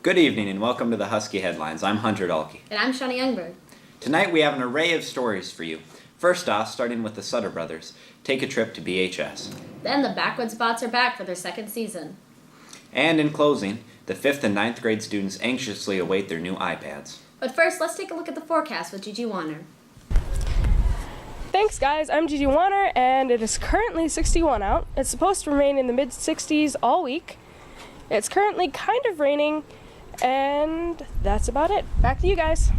Good evening and welcome to the Huskie Headlines. I'm Hunter Dahlke. And I'm Shawnee Youngberg. Tonight we have an array of stories for you. First off, starting with the Sutter brothers, take a trip to BHS. Then the Backwoods Bots are back for their second season. And in closing, the 5th and 9th grade students anxiously await their new iPads. But first, let's take a look at the forecast with Gigi Warner. Thanks guys, I'm Gigi Warner and it is currently 61 out. It's supposed to remain in the mid-60s all week. It's currently kind of raining and that's about it. Back to you guys.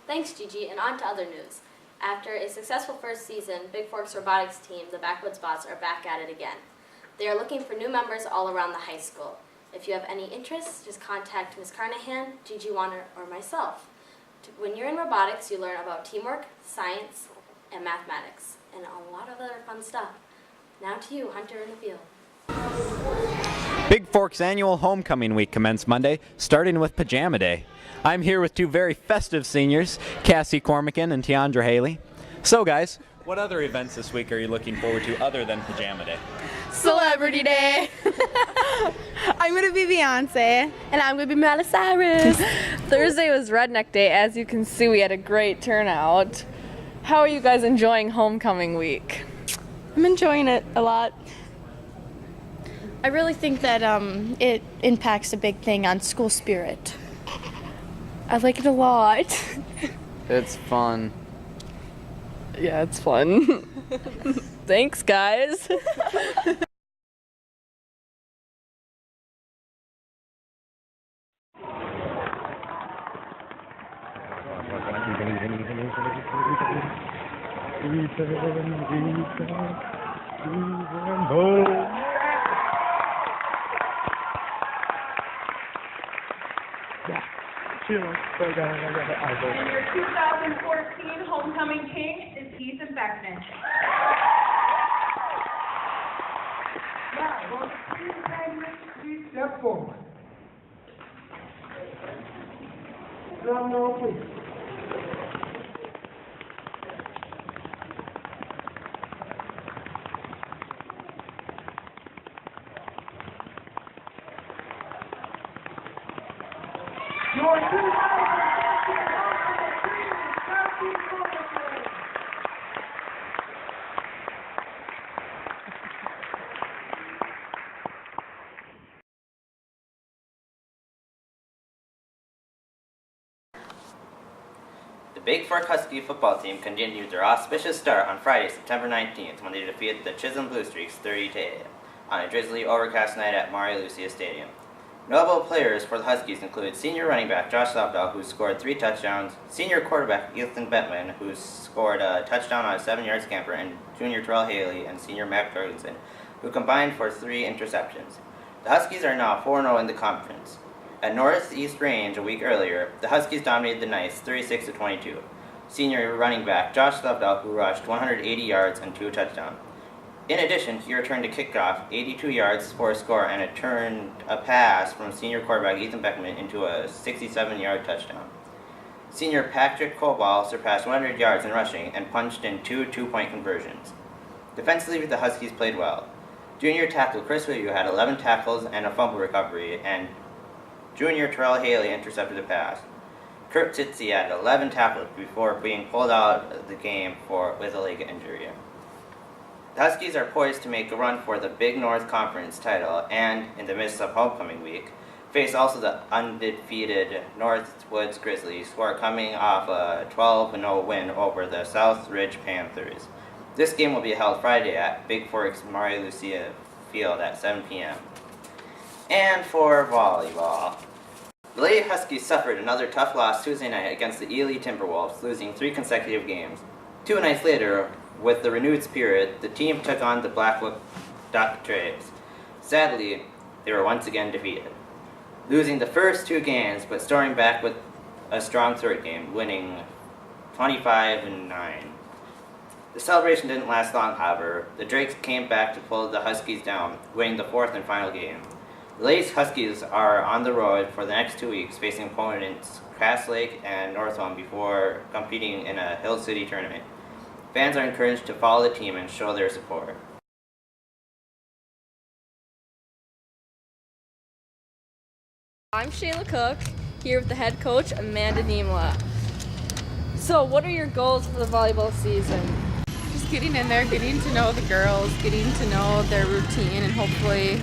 Thanks, Gigi, and on to other news. After a successful first season, Big Fork's robotics team, the Backwoods Bots, are back at it again. They are looking for new members all around the high school. If you have any interest, just contact Ms. Carnahan, Gigi Warner, or myself. When you're in robotics, you learn about teamwork, science, and mathematics, and a lot of other fun stuff. Now to you, Hunter in the field. Big Fork's annual homecoming week commenced Monday, starting with Pajama Day. I'm here with two very festive seniors, Cassie Cormican and Tiandra Haley. So guys, what other events this week are you looking forward to other than Pajama Day? Celebrity Day. I'm going to be Beyonce. And I'm going to be Miley Cyrus. Thursday was Redneck Day. As you can see, we had a great turnout. How are you guys enjoying homecoming week? I'm enjoying it a lot. I really think that it impacts a big thing on school spirit. I like it a lot. It's fun. Yeah, it's fun. Thanks, guys. In your 2014 homecoming king is Ethan Beckman. Now, will Ethan Beckman please step forward? Drum roll, please. Your 2014 homecoming king, The Big Fork Husky football team continued their auspicious start on Friday, September 19th, when they defeated the Chisholm Blue Streaks 30-8 on a drizzly, overcast night at Mario Lucia Stadium. Notable players for the Huskies include senior running back Josh Lobdell, who scored 3 touchdowns, senior quarterback Ethan Bettman, who scored a touchdown on a 7-yard scamper, and junior Terrell Haley and senior Matt Jorgensen, who combined for 3 interceptions. The Huskies are now 4-0 in the conference. At Northeast Range a week earlier, the Huskies dominated the Knights 36-22. Senior running back Josh Lobdell, who rushed 180 yards and 2 touchdowns. In addition, he returned a kickoff, 82 yards for a score, and returned a pass from senior quarterback Ethan Beckman into a 67-yard touchdown. Senior Patrick Coball surpassed 100 yards in rushing and punched in 2 two-point conversions. Defensively, the Huskies played well. Junior tackle Chris Liu had 11 tackles and a fumble recovery, and junior Terrell Haley intercepted a pass. Kurt Titze had 11 tackles before being pulled out of the game with a leg injury. The Huskies are poised to make a run for the Big North Conference title and, in the midst of homecoming week, face also the undefeated Northwoods Grizzlies, who are coming off a 12-0 win over the South Ridge Panthers. This game will be held Friday at Big Fork's Mario Lucia Field at 7 p.m. And for volleyball, the Lady Huskies suffered another tough loss Tuesday night against the Ely Timberwolves, losing 3 consecutive games. 2 nights later, with the renewed spirit, the team took on the Blackwood Duck Trays. Sadly, they were once again defeated, losing the first 2 games, but storming back with a strong third game, winning 25-9. The celebration didn't last long, however. The Drakes came back to pull the Huskies down, winning the 4th and final game. The Ladies Huskies are on the road for the next 2 weeks, facing opponents Cass Lake and Northwell before competing in a Hill City tournament. Fans are encouraged to follow the team and show their support. I'm Shayla Cook, here with the head coach, Amanda Niemla. So, what are your goals for the volleyball season? Just getting in there, getting to know the girls, getting to know their routine, and hopefully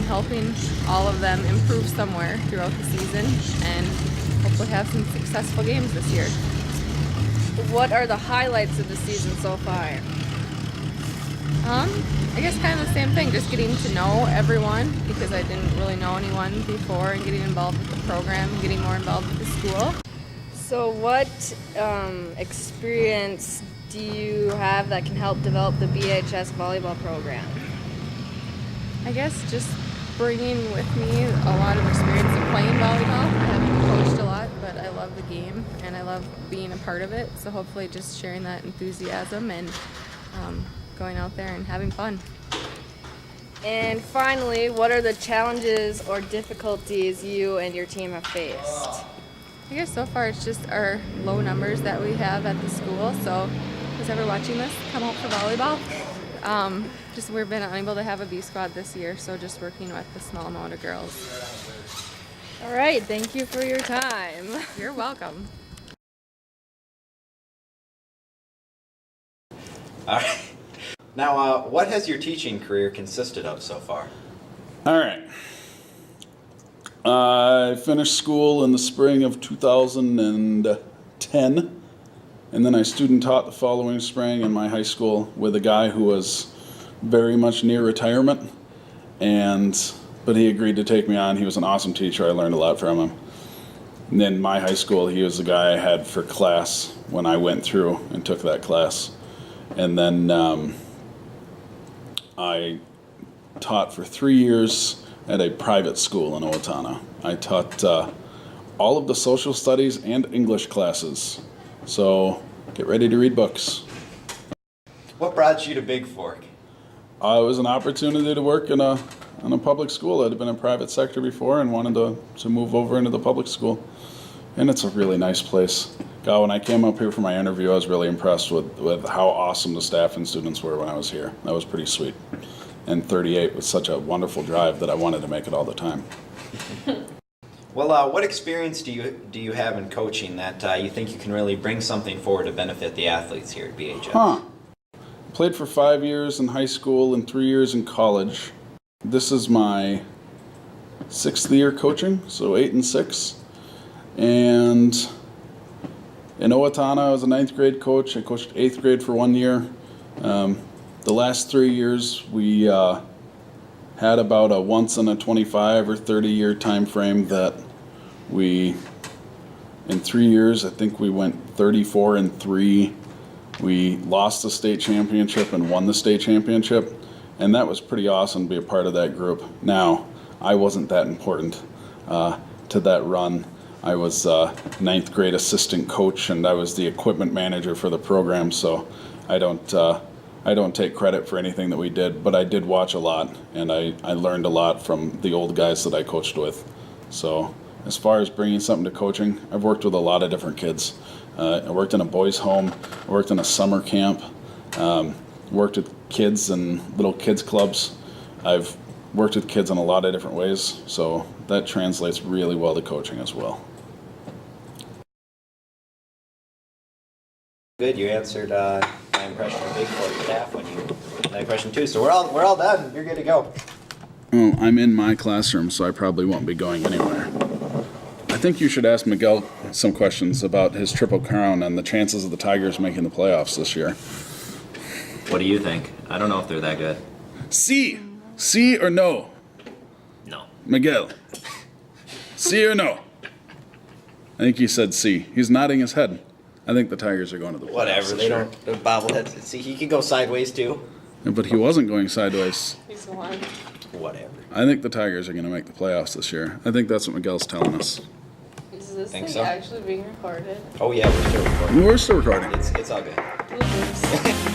helping all of them improve somewhere throughout the season, and hopefully have some successful games this year. What are the highlights of the season so far? I guess kind of the same thing, just getting to know everyone because I didn't really know anyone before, and getting involved with the program, getting more involved with the school. So, what experience do you have that can help develop the BHS volleyball program? I guess just bringing with me a lot of experience in playing volleyball. I haven't coached a lot, but I love the game and I love being a part of it. So hopefully just sharing that enthusiasm and going out there and having fun. And finally, what are the challenges or difficulties you and your team have faced? I guess so far it's just our low numbers that we have at the school. So who's ever watching this, come out for volleyball. Just we've been unable to have a B squad this year, so just working with the small amount of girls. All right, thank you for your time. You're welcome. All right. Now, what has your teaching career consisted of so far? All right. I finished school in the spring of 2010, and then I student taught the following spring in my high school with a guy who was very much near retirement, but he agreed to take me on. He was an awesome teacher. I learned a lot from him. And then my high school, he was the guy I had for class when I went through and took that class. And then I taught for 3 years at a private school in Owatonna. I taught all of the social studies and English classes. So get ready to read books. What brought you to Big Fork? It was an opportunity to work in a public school. I'd been in private sector before and wanted to move over into the public school. And it's a really nice place. God, when I came up here for my interview, I was really impressed with how awesome the staff and students were when I was here. That was pretty sweet. And 38 was such a wonderful drive that I wanted to make it all the time. Well, what experience do you have in coaching that you think you can really bring something forward to benefit the athletes here at BHS? Played for 5 years in high school and 3 years in college. This is my 6th year coaching, so 8 and 6. And in Owatonna, I was a 9th grade coach. I coached 8th grade for 1 year. The last 3 years, we had about a once in a 25 or 30 year time frame that in 3 years, I think we went 34 and 3. We lost the state championship and won the state championship, and that was pretty awesome to be a part of that group. Now, I wasn't that important to that run. I was 9th grade assistant coach, and I was the equipment manager for the program, so I don't take credit for anything that we did, but I did watch a lot, and I learned a lot from the old guys that I coached with. So as far as bringing something to coaching, I've worked with a lot of different kids. I worked in a boys' home, I worked in a summer camp, worked with kids in little kids clubs. I've worked with kids in a lot of different ways, so that translates really well to coaching as well. Good, you answered my impression of Big Fork staff when you that question too. So we're all done. You're good to go. Well, I'm in my classroom, so I probably won't be going anywhere. I think you should ask Miguel some questions about his Triple Crown and the chances of the Tigers making the playoffs this year. What do you think? I don't know if they're that good. C or no? No. Miguel. C or no? I think he said C. He's nodding his head. I think the Tigers are going to the playoffs. Whatever. They don't bobbleheads. See, he could go sideways too. Yeah, but he wasn't going sideways. He's the one. Whatever. I think the Tigers are going to make the playoffs this year. I think that's what Miguel's telling us. Is this Think thing so? actually being recorded? Oh yeah, we're still recording. We're still recording. It's all good. Bloopers.